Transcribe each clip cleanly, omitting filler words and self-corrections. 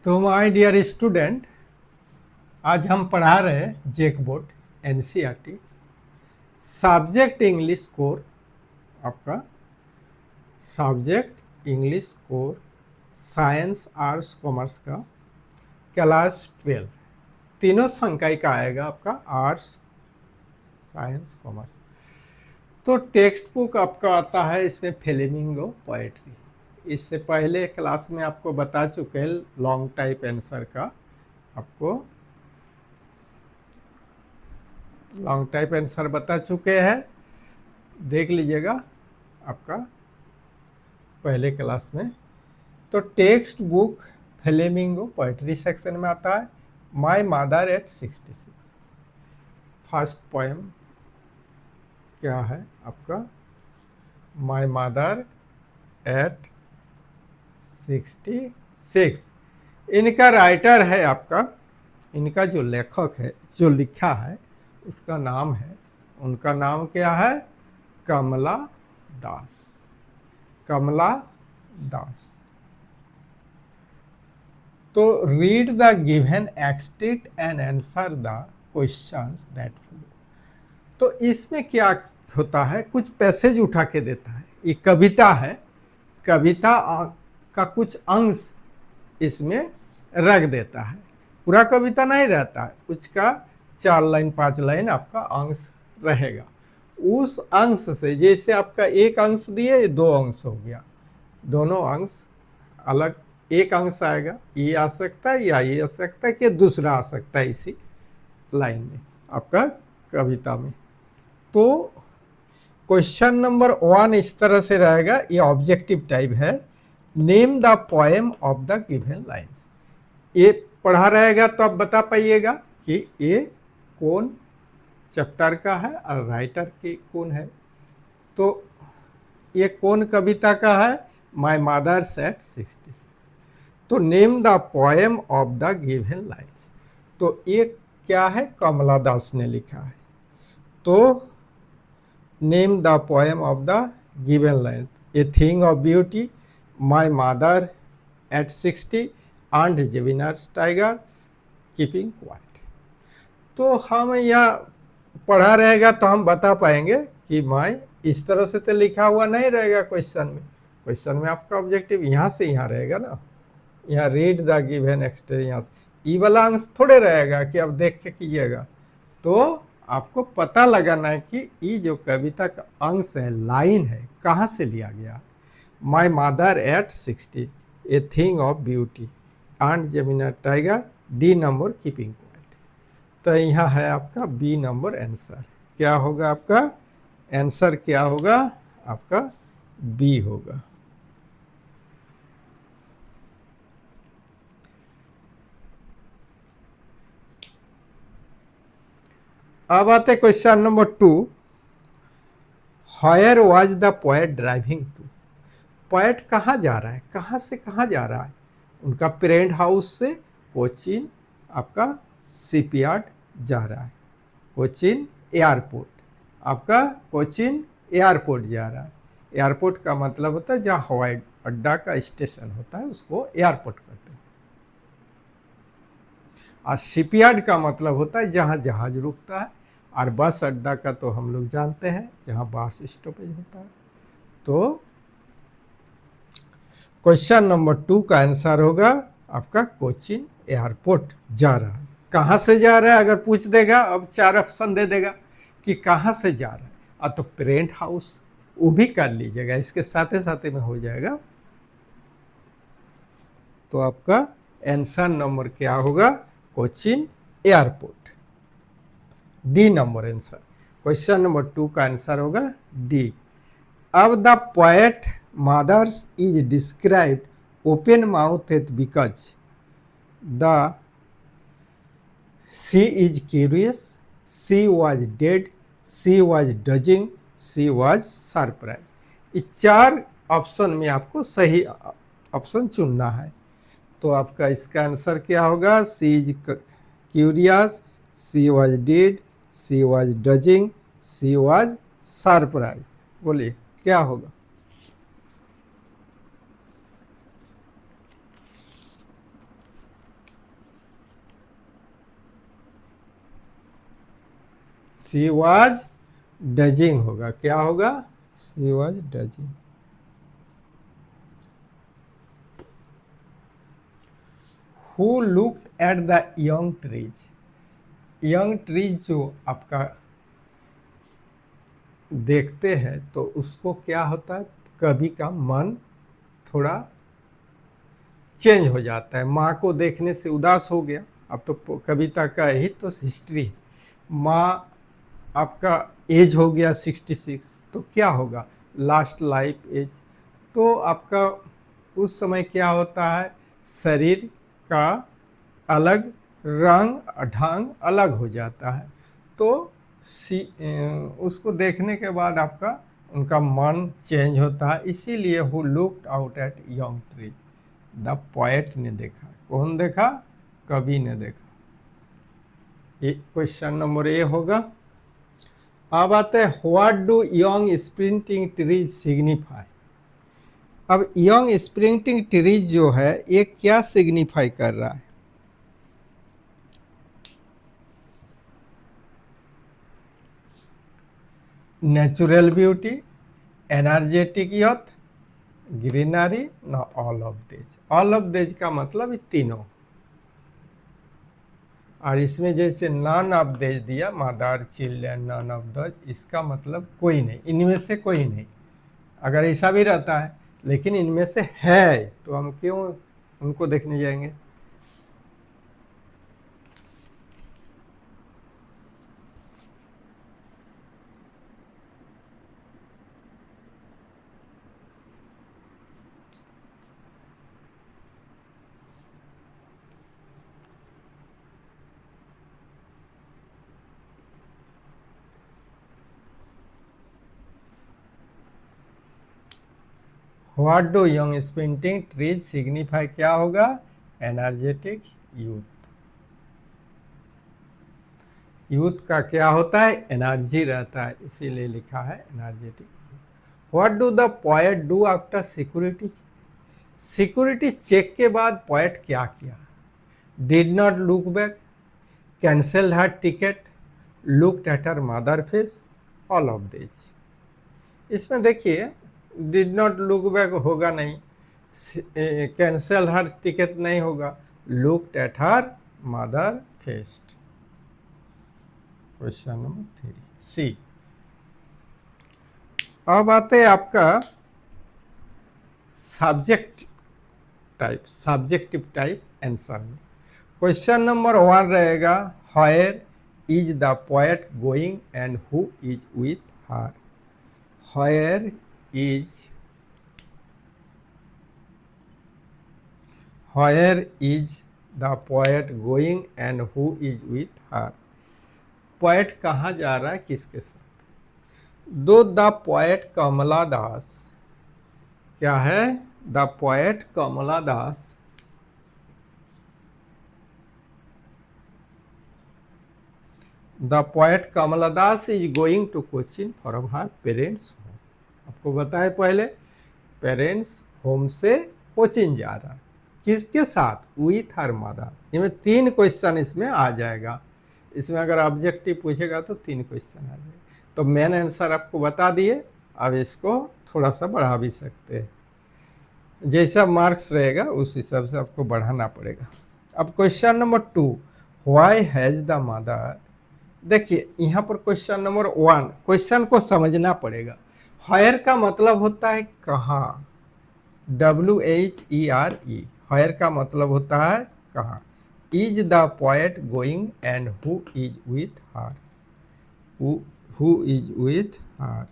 तो my dear student, आज हम पढ़ा रहे हैं JAC board NCERT subject English core. आपका subject English core science arts commerce का क्लास 12 तीनों संकाय का आएगा आपका आर्ट्स साइंस कॉमर्स। तो टेक्स्ट बुक आपका आता है इसमें फ्लेमिंगो पोएट्री। इससे पहले क्लास में आपको बता चुके हैं लॉन्ग टाइप आंसर का, आपको लॉन्ग टाइप आंसर बता चुके हैं, देख लीजिएगा आपका पहले क्लास में। तो text book flamingo poetry section में आता है my mother eight 66। First poem क्या है आपका? My mother eight 66। इनका राइटर है आपका, इनका जो लेखक है, जो लिखा है उसका नाम है, उनका नाम क्या है? कमला दास। कमला दास। तो read the given extent and answer the questions that follow. तो इसमें क्या होता है, कुछ पैसेज उठा के देता है। ये कविता है, कविता का कुछ अंश इसमें रख देता है, पूरा कविता नहीं रहता है, कुछ का 4 लाइन 5 लाइन आपका अंश रहेगा। उस अंश से जैसे आपका एक अंश दिए 2 अंश हो गया, दोनों अंश अलग, एक अंश आएगा, ये आ सकता है या ये आ सकता है कि दूसरा आ सकता है इसी लाइन में आपका कविता में। तो क्वेश्चन नंबर 1 इस तरह से रहेगा, ये ऑब्जेक्टिव टाइप है। Name the poem of the given lines. ये पढ़ा रहेगा तो आप बता पाइएगा कि ये कौन चैप्टर का है और राइटर की कौन है। तो ये कौन कविता का है? My mother eight 66। तो name the poem of the given lines. तो ये क्या है? कमला दास ने लिखा है। तो name the poem of the given lines. A thing of beauty, my mother at 60 and Jennifer's tiger keeping quiet. तो हम यह पढ़ा रहेगा तो हम बता पाएंगे कि माय इस तरह से तो लिखा हुआ नहीं रहेगा क्वेश्चन में। क्वेश्चन में आपका ऑब्जेक्टिव यहाँ से यहाँ रहेगा ना, यहाँ रीड द गिवन एक्सपीरियंस, ई वाला अंश थोड़े रहेगा कि आप देख के कीजिएगा। तो आपको पता लगाना है कि ये जो कविता का अंश है, लाइन है, कहाँ से लिया गया। My mother at 60, A thing of beauty and जेमिना tiger, D number keeping quiet. तो यहाँ है आपका बी नंबर आंसर। क्या होगा आपका आंसर? क्या होगा आपका? बी होगा। अब आते question number 2। Where was the poet driving to. Poet कहाँ जा रहा है, कहाँ से कहाँ जा रहा है? उनका पेरेंट हाउस से कोचीन आपका शिपयार्ड जा रहा है, कोचीन एयरपोर्ट, आपका कोचीन एयरपोर्ट जा रहा है। एयरपोर्ट का मतलब होता है जहाँ हवाई अड्डा का स्टेशन होता है, उसको एयरपोर्ट कहते हैं। और शिपयार्ड का मतलब होता है जहाँ जहाज रुकता है। और बस अड्डा का तो हम लोग जानते हैं जहाँ बस स्टॉपेज होता है। तो क्वेश्चन नंबर 2 का आंसर होगा आपका कोचीन एयरपोर्ट जा रहा है। कहाँ से जा रहा है अगर पूछ देगा, अब 4 ऑप्शन दे देगा कि कहाँ से जा रहा है, और तो पेरेंट हाउस वो भी कर लीजिएगा, इसके साथ साथ में हो जाएगा। तो आपका आंसर नंबर क्या होगा? Cochin airport, D number answer. Question number 2 का आंसर होगा डी। अब the poet mother's is described open mouthed because the she is curious, she was dead, she was dozing, she was surprise. इस 4 option में आपको सही option चुनना है। तो आपका इसका आंसर क्या होगा? She is curious, she was dead, she was dozing, she was surprise. बोलिए क्या होगा? शी वॉज डजिंग होगा, क्या होगा, she was dozing. Who looked at the young trees, young trees जो आपका देखते हैं तो उसको क्या होता है, कवि का मन थोड़ा चेंज हो जाता है। माँ को देखने से उदास हो गया, अब तो कविता का ही तो हिस्ट्री। माँ आपका एज हो गया 66, तो क्या होगा, लास्ट लाइफ एज। तो आपका उस समय क्या होता है, शरीर का अलग रंग ढंग अलग हो जाता है। तो उसको देखने के बाद आपका उनका मन चेंज होता है। इसीलिए who looked out at young tree, the poet ने देखा, कौन देखा, कवि ने देखा। ये क्वेश्चन नंबर ए होगा। अब आते हैं what do young sprinting trees signify. अब यंग स्प्रिंटिंग ट्रीज जो है ये क्या सिग्निफाई कर रहा है, natural beauty, energetic youth, greenery, ना all of this. All of this का मतलब ये तीनों, और इसमें जैसे नन ऑफ दिस दिया, mother children none of the, इसका मतलब कोई नहीं, इनमें से कोई नहीं। अगर ऐसा भी रहता है लेकिन इनमें से है तो हम क्यों उनको देखने जाएंगे। What do young sprinting trees signify, क्या होगा, एनर्जेटिक यूथ। यूथ का क्या होता है, एनर्जी रहता है, इसीलिए लिखा है energetic. What do the poet do after security check, security check के बाद पोएट क्या किया, did not look back, cancel her ticket, looked at her mother face, all of this. इसमें देखिए डिड नॉट लुक बैक होगा नहीं, cancel her ticket नहीं होगा, looked at her mother face. Question number 3 सी। अब आते हैं आपका subject type, subjective type answer में। क्वेश्चन नंबर 1 रहेगा, where is the poet going and who is with her. Where is the poet going and who is with her. Poet कहाँ जा रहा है, किसके साथ। दो द पोएट कमला दास, क्या है, the poet Kamala Das the poet Kamala Das is going to Cochin from her parents home. आपको बताए पहले, पेरेंट्स होम से कोचिन जा रहा है, किसके साथ, विथ हर मदर। इसमें 3 क्वेश्चन इसमें आ जाएगा। इसमें अगर ऑब्जेक्टिव पूछेगा तो 3 क्वेश्चन आ जाएगा। तो मेन आंसर आपको बता दिए, अब इसको थोड़ा सा बढ़ा भी सकते हैं, जैसा मार्क्स रहेगा उस हिसाब से आपको बढ़ाना पड़ेगा। अब question number 2, why has the mother. देखिए यहाँ पर क्वेश्चन नंबर 1, क्वेश्चन को समझना पड़ेगा। व्हेयर का मतलब होता है कहाँ, WHERE, व्हेयर का मतलब होता है कहाँ। Is the poet going and who is with her, who is with her.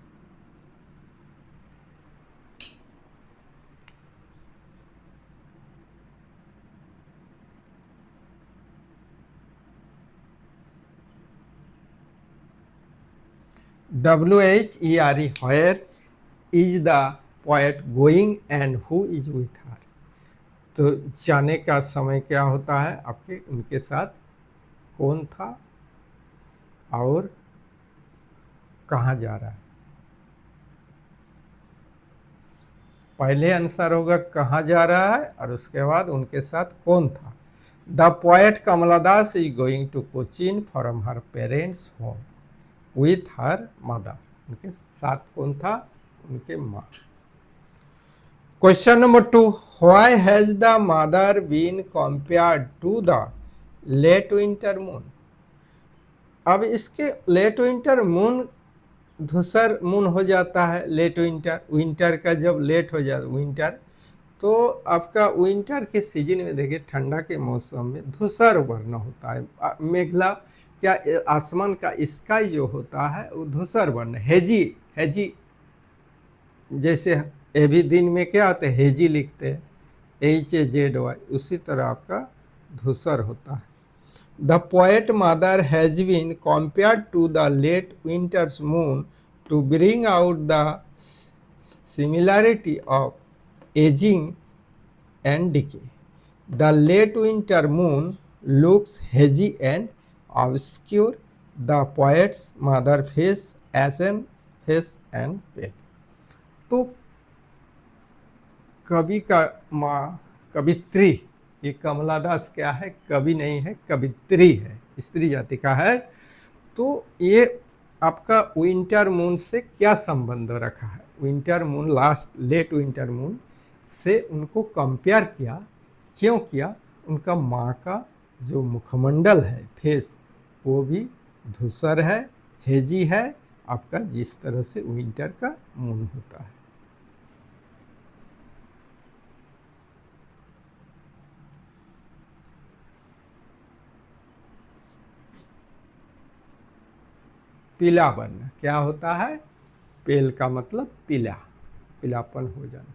WHERE, where is the poet going and who is with her. तो जाने का समय क्या होता है आपके, उनके साथ कौन था और कहाँ जा रहा है। पहले आंसर होगा कहाँ जा रहा है और उसके बाद उनके साथ कौन था। The poet Kamala Das is going to Cochin from her parents home. With her mother, उनके साथ कौन था, उनके माँ। Question number 2, why has the mother been compared to the late winter moon. अब इसके लेट विंटर मून धूसर मून हो जाता है, लेट विंटर, विंटर का जब लेट हो जाता विंटर, तो आपका विंटर के सीजन में देखिए ठंडा के मौसम में धूसर वर्ण होता है, मेघला क्या आसमान का स्काई जो होता है वो धूसर वर्ण, हेजी, हेजी, जैसे ए भी दिन में क्या आते हैं हेजी लिखते हैं, HAZY, उसी तरह आपका धूसर होता है। The poet mother has been compared to the late winter's moon to bring out the similarity of aging and decay. The late winter moon looks hazy and obscure. The poet's mother face ashen face and pale. तो कवि का माँ कवित्री, ये कमला दास क्या है, कवि नहीं है, कवित्री है, स्त्री जाति का है। तो ये आपका विंटर मून से क्या संबंध रखा है, winter moon, last late winter moon से उनको कंपेयर किया, क्यों किया, उनका माँ का जो मुखमंडल है, फेस, वो भी धूसर है, हेजी है, आपका जिस तरह से विंटर का मून होता है। पीला वर्ण क्या होता है, पेल का मतलब पीला, पीलापन हो जाना।